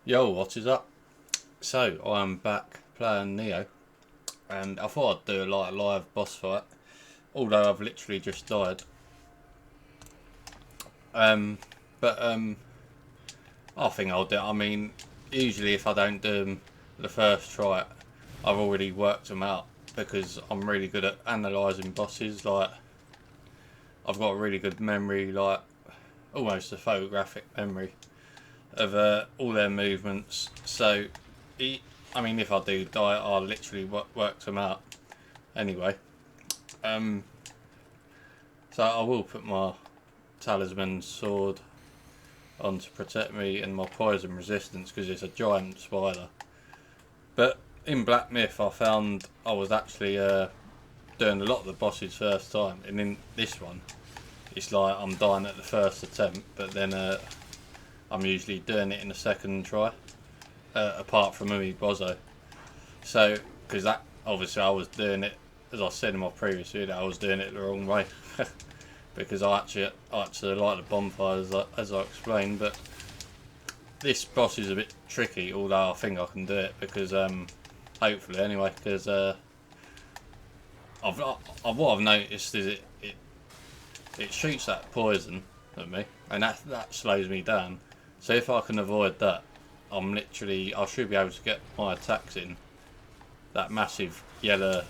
Yo, what is up? So, I'm back playing Neo, and I thought I'd do like a live boss fight, although I've literally just died. But I think I'll do it. I mean, usually if I don't do them the first try, I've already worked them out because I'm really good at analysing bosses. Like, I've got a really good memory, like almost a photographic memory of all their movements. So, I mean, if I do die, I'll literally work them out anyway. Um, so I will put my talisman sword on to protect me and my poison resistance because it's a giant spider. But in Black Myth, I found I was actually doing a lot of the bosses first time, and in this one, it's like I'm dying at the first attempt, but then I'm usually doing it in the second try, apart from Umi Bozo. So, because that obviously I was doing it, as I said in my previous video, I was doing it the wrong way. Because I actually like the bonfires, as I explained, but this boss is a bit tricky, although I think I can do it because hopefully anyway, because what I've noticed is it shoots that poison at me, and that slows me down. So if I can avoid that, I should be able to get my attacks in. That massive yellow,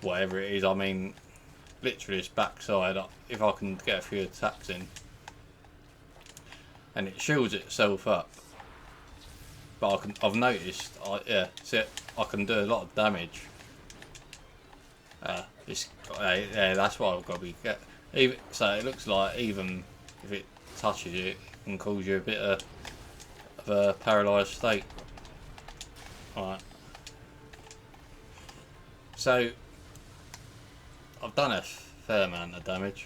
whatever it is, I mean, literally its backside. If I can get a few attacks in, and it shields itself up. But I've noticed, I can do a lot of damage. Yeah, that's why I've got to be so it looks like even if it touches you, it can cause you a bit of a paralysed state. Alright. So I've done a fair amount of damage,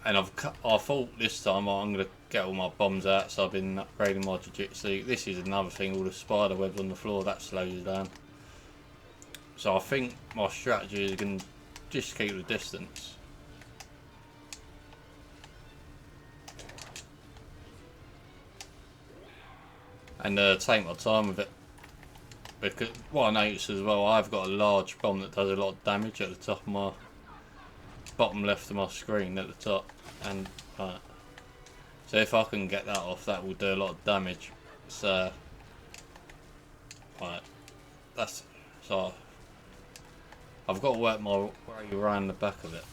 and I thought this time I'm gonna get all my bombs out, so I've been upgrading my jiu-jitsu. This is another thing, all the spider webs on the floor, that slows you down. So I think my strategy is going to just keep the distance. And take my time with it. Because what I noticed as well, I've got a large bomb that does a lot of damage at the top of my bottom left of my screen at the top. And so if I can get that off, that will do a lot of damage. So that's so I've got to work my way around the back of it,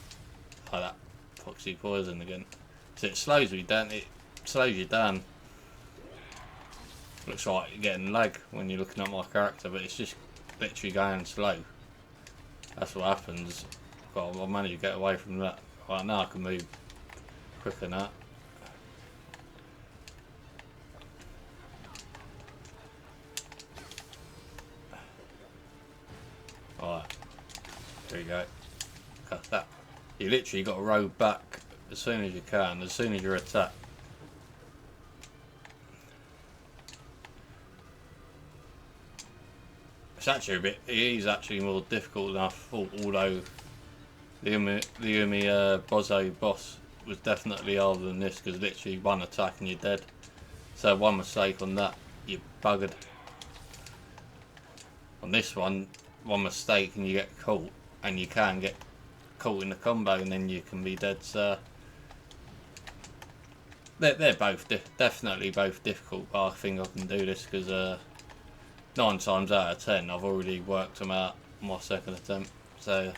like that foxy poison again. So it slows me down. It slows you down. Looks like you're getting lag when you're looking at my character, but it's just literally going slow. That's what happens. I've managed to get away from that. Right now I can move quicker than that. Alright, there you go. Cut that. You literally got to row back as soon as you can, as soon as you're attacked. It's actually it is actually more difficult than I thought, although the Umi Bozo boss was definitely harder than this, because literally one attack and you're dead. So one mistake on that, you're buggered. On this one mistake and you get caught, and you can get caught in the combo and then you can be dead. So they're both definitely both difficult, but I think I can do this because 9 times out of 10 I've already worked them out on my second attempt. So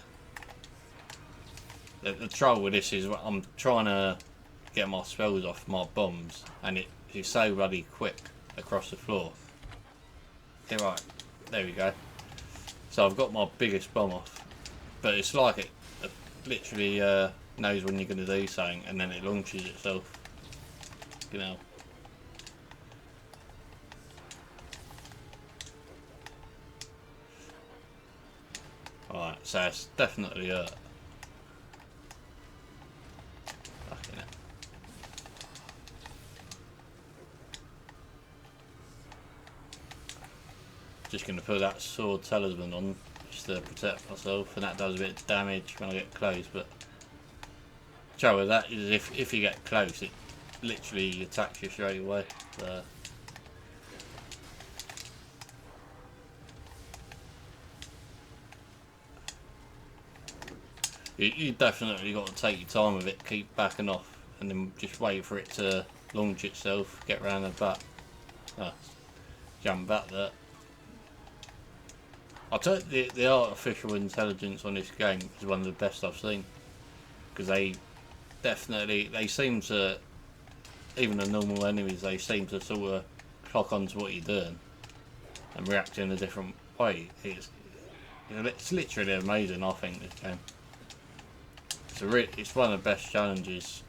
the trouble with this is I'm trying to get my spells off my bombs, and it's so bloody quick across the floor. Yeah, right, there we go. So I've got my biggest bomb off, but it's like it literally knows when you're going to do something, and then it launches itself. You know. Alright, so it's definitely fucking it. Just going to put that sword talisman on just to protect myself, and that does a bit of damage when I get close. But the trouble with that is if you get close, it literally attacks you straight away. So You definitely got to take your time with it, keep backing off, and then just wait for it to launch itself, get round the back. Jump back there. I tell you, the artificial intelligence on this game is one of the best I've seen. Because they seem to, even the normal enemies, they seem to sort of clock onto what you're doing and react in a different way. It's literally amazing, I think, this game. It's one of the best challenges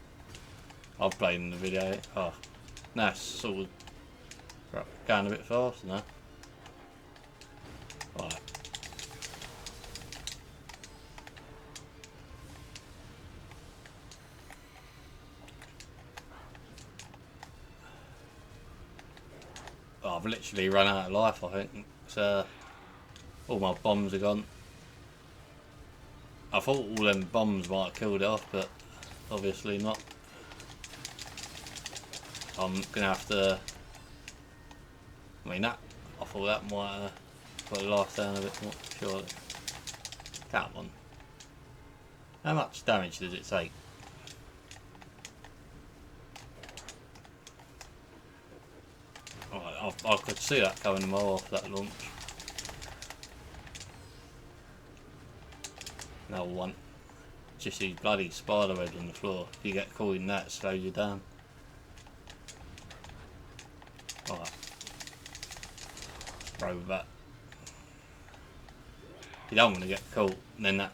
I've played in the video. Oh, that's sort of going a bit faster now. Right. Oh, I've literally run out of life, I think. So, all my bombs are gone. I thought all them bombs might have killed it off, but obviously not. I'm gonna have to. I mean, I thought that might have put the life down a bit more, surely. Come on. How much damage does it take? Right, I could see that coming a mile off that launch. Another one. Just these bloody spider webs on the floor. If you get caught in that, it slows you down. Right. Throw that. You don't want to get caught, and then that.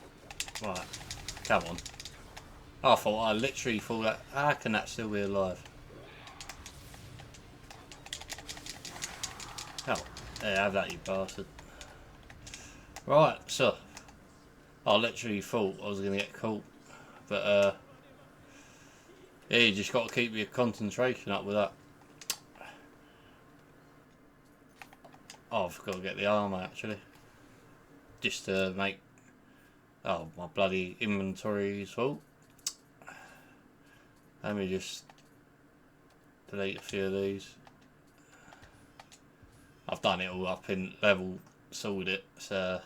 Right. Come on. I literally thought that. How can that still be alive? Oh, there, have that, you bastard. Right, so. I literally thought I was going to get caught. But, yeah, you just got to keep your concentration up with that. Oh, I've got to get the armour, actually. Just to make... Oh, my bloody inventory is full. Let me just delete a few of these. I've done it all up in level, sold it, so...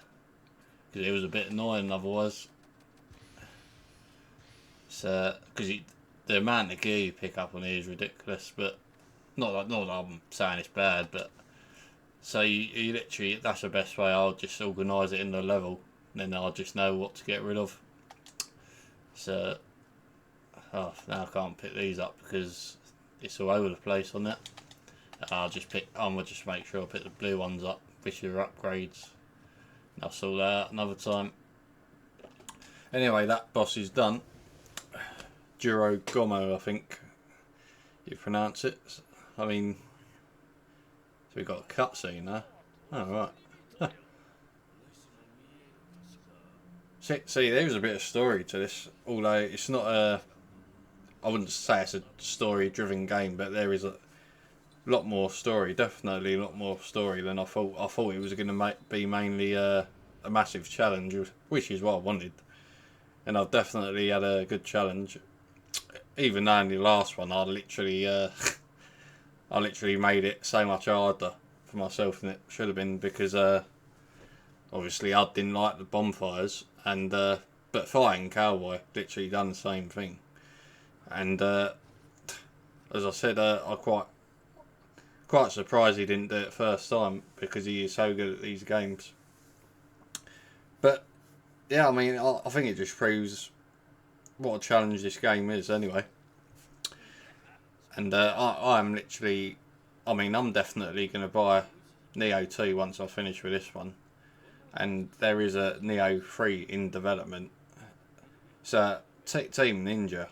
Because it was a bit annoying otherwise. So, because the amount of gear you pick up on here is ridiculous, but not that I'm saying it's bad, but so you literally, that's the best way. I'll just organise it in the level, and then I'll just know what to get rid of. So, now I can't pick these up because it's all over the place on that. I'm gonna just make sure I pick the blue ones up, which are upgrades. I'll sort that out another time. Anyway, that boss is done. Joro Gomo, I think you pronounce it. I mean, so we've got a cutscene now. Oh, right. Huh. See, there's a bit of story to this, although it's not a... I wouldn't say it's a story-driven game, but there is a lot more story, definitely a lot more story than I thought. I thought it was going to be mainly a massive challenge, which is what I wanted. And I've definitely had a good challenge. Even though in the last one, I literally made it so much harder for myself than it should have been, because obviously I didn't like the bonfires, and but fighting Cowboy literally done the same thing. And as I said, I quite surprised he didn't do it first time, because he is so good at these games. But yeah, I mean, I think it just proves what a challenge this game is anyway. And I'm literally, I mean, I'm definitely going to buy Neo 2 once I finish with this one. And there is a Neo 3 in development. So, Team Ninja,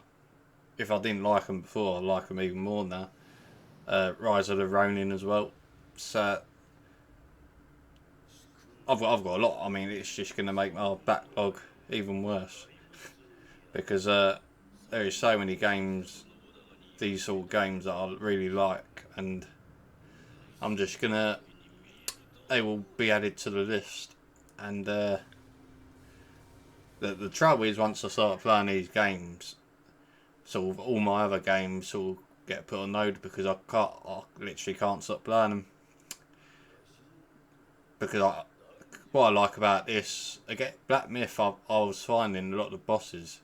if I didn't like them before, I like them even more now. Rise of the Ronin as well. So, I've got a lot. I mean, it's just going to make my backlog even worse. Because there is so many games, these sort of games that I really like, and I'm just gonna, they will be added to the list. And the trouble is, once I start playing these games, sort of all my other games sort of get put on load, because I literally can't stop playing them, because what I like about this, again, Black Myth, I was finding a lot of the bosses.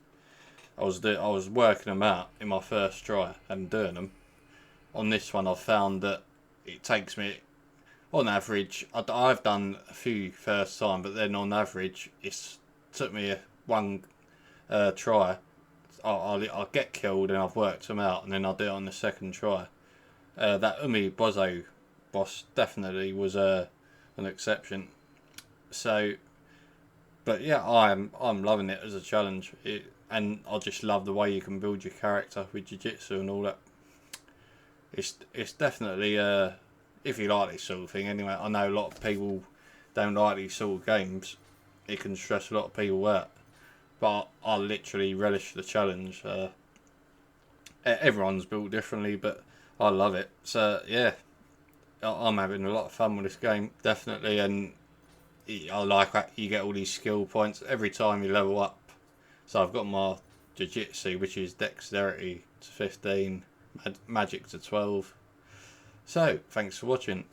I was working them out in my first try and doing them. On this one, I've found that it takes me, on average, I've done a few first time, but then on average, it's took me one try. I'll get killed and I've worked them out, and then I'll do it on the second try. That Bozo boss definitely was an exception. So, but yeah, I'm loving it as a challenge. And I just love the way you can build your character with jiu-jitsu and all that. It's definitely if you like this sort of thing. Anyway, I know a lot of people don't like these sort of games. It can stress a lot of people out. But I literally relish the challenge. Everyone's built differently, but I love it. So yeah, I'm having a lot of fun with this game, definitely, and I like that you get all these skill points every time you level up. So I've got my jiu-jitsu, which is dexterity to 15, magic to 12. So thanks for watching.